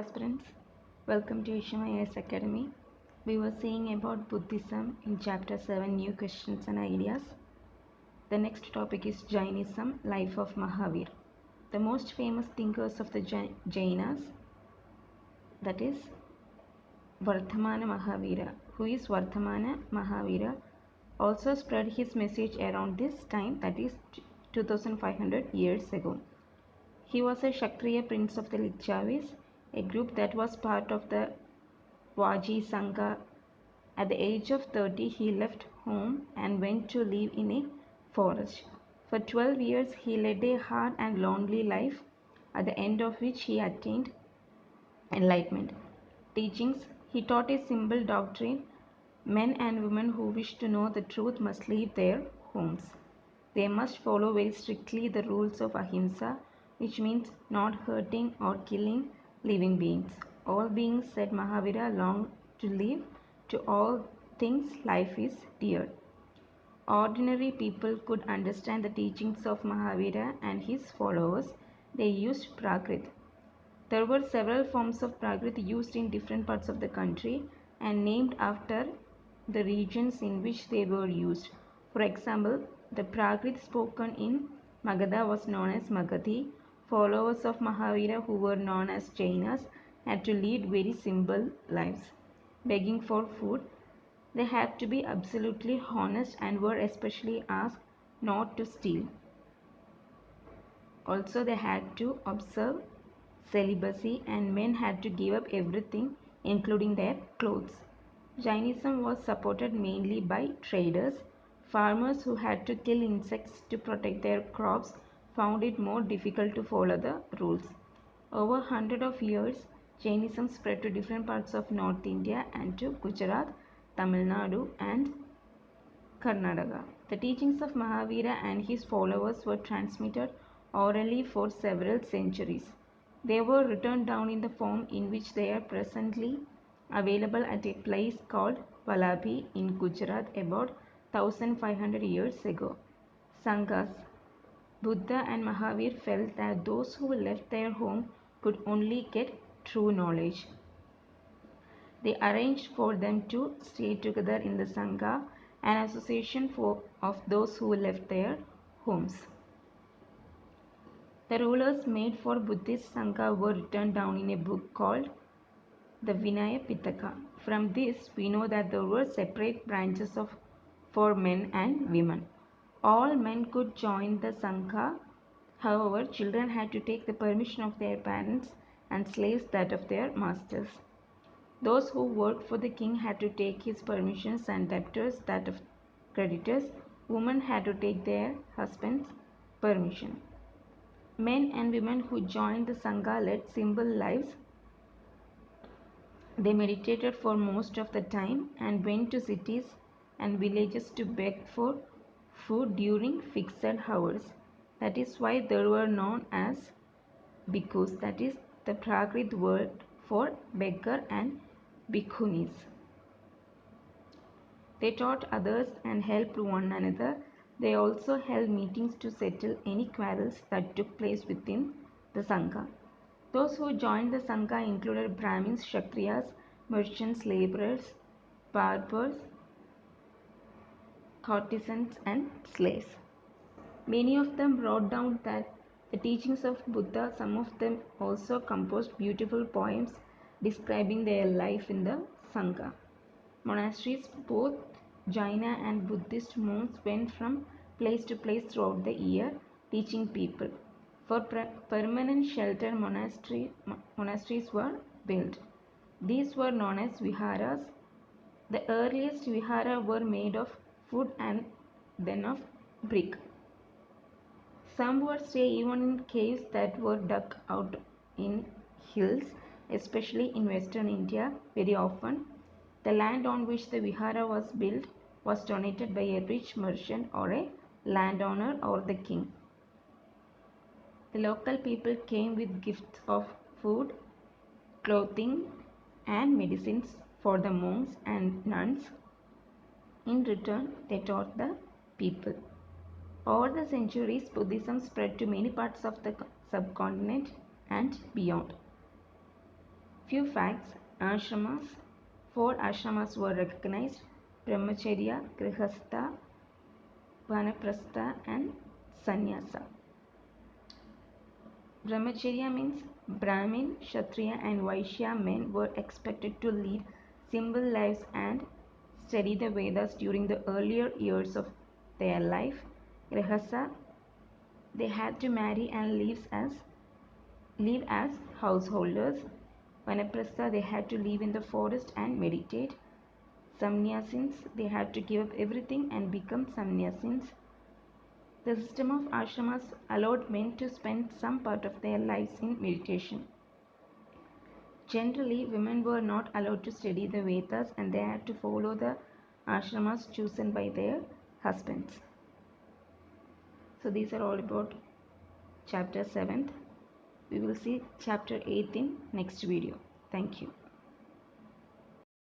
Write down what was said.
aspirants, welcome to Ishmael's Academy. We were seeing about Buddhism in chapter 7 New Questions and Ideas. The next topic is Jainism, Life of Mahavir. The most famous thinkers of the Jainas, that is Vardhamana Mahavira. Who is Vardhamana Mahavira? Also spread his message around this time, that is 2500 years ago. He was a Kshatriya prince of the Licchavis, a group that was part of the Vaji Sangha. At the age of 30, he left home and went to live in a forest. For 12 years, he led a hard and lonely life, at the end of which he attained enlightenment. Teachings: he taught a simple doctrine: men and women who wish to know the truth must leave their homes. They must follow very strictly the rules of ahimsa, which means not hurting or killing living beings. All beings, said Mahavira, long to live. To all things life is dear. Ordinary people could understand the teachings of Mahavira and his followers. They used Prakrit. There were several forms of Prakrit used in different parts of the country and named after the regions in which they were used. For example, the Prakrit spoken in Magadha was known as Magadhi. Followers of Mahavira, who were known as Jainas, had to lead very simple lives. Begging for food, they had to be absolutely honest and were especially asked not to steal. Also, they had to observe celibacy, and men had to give up everything, including their clothes. Jainism was supported mainly by traders. Farmers who had to kill insects to protect their crops found it more difficult to follow the rules. Over hundreds of years, Jainism spread to different parts of North India and to Gujarat, Tamil Nadu, and Karnataka. The teachings of Mahavira and his followers were transmitted orally for several centuries. They were written down in the form in which they are presently available at a place called Vallabhi in Gujarat about 1500 years ago. Sanghas. Buddha and Mahavir felt that those who left their home could only get true knowledge. They arranged for them to stay together in the Sangha, an association of those who left their homes. The rulers made for Buddhist Sangha were written down in a book called the Vinaya Pitaka. From this, we know that there were separate branches for men and women. All men could join the Sangha. However, children had to take the permission of their parents and slaves that of their masters. Those who worked for the king had to take his permissions and debtors that of creditors. Women had to take their husbands' permission. Men and women who joined the Sangha led simple lives. They meditated for most of the time and went to cities and villages to beg for food during fixed hours. That is why they were known as bhikkhus, that is the Prakrit word for beggar, and bhikkhunis. They taught others and helped one another. They also held meetings to settle any quarrels that took place within the Sangha. Those who joined the Sangha included Brahmins, Kshatriyas, merchants, laborers, barbers, courtesans, and slaves. Many of them wrote down that the teachings of Buddha. Some of them also composed beautiful poems describing their life in the Sangha. Monasteries, both Jaina and Buddhist monks went from place to place throughout the year, teaching people. For permanent shelter, monasteries were built. These were known as viharas. The earliest vihara were made of wood and then of brick. Some would stay even in caves that were dug out in hills, especially in western India. Very often, the land on which the vihara was built was donated by a rich merchant or a landowner or the king. The local people came with gifts of food, clothing, and medicines for the monks and nuns. In return, they taught the people. Over the centuries, Buddhism spread to many parts of the subcontinent and beyond. Few facts. Ashramas. 4 ashramas were recognized: Brahmacharya, Grihastha, Vanaprastha and Sannyasa. Brahmacharya means Brahmin, Kshatriya and Vaishya men were expected to lead simple lives and study the Vedas during the earlier years of their life. Grihastha, they had to marry and live as householders. Vanaprastha, they had to live in the forest and meditate. Sannyasins, they had to give up everything and become sannyasins. The system of ashramas allowed men to spend some part of their lives in meditation. Generally, women were not allowed to study the Vedas and they had to follow the ashramas chosen by their husbands. So these are all about chapter 7th. We will see chapter 8 in next video. Thank you.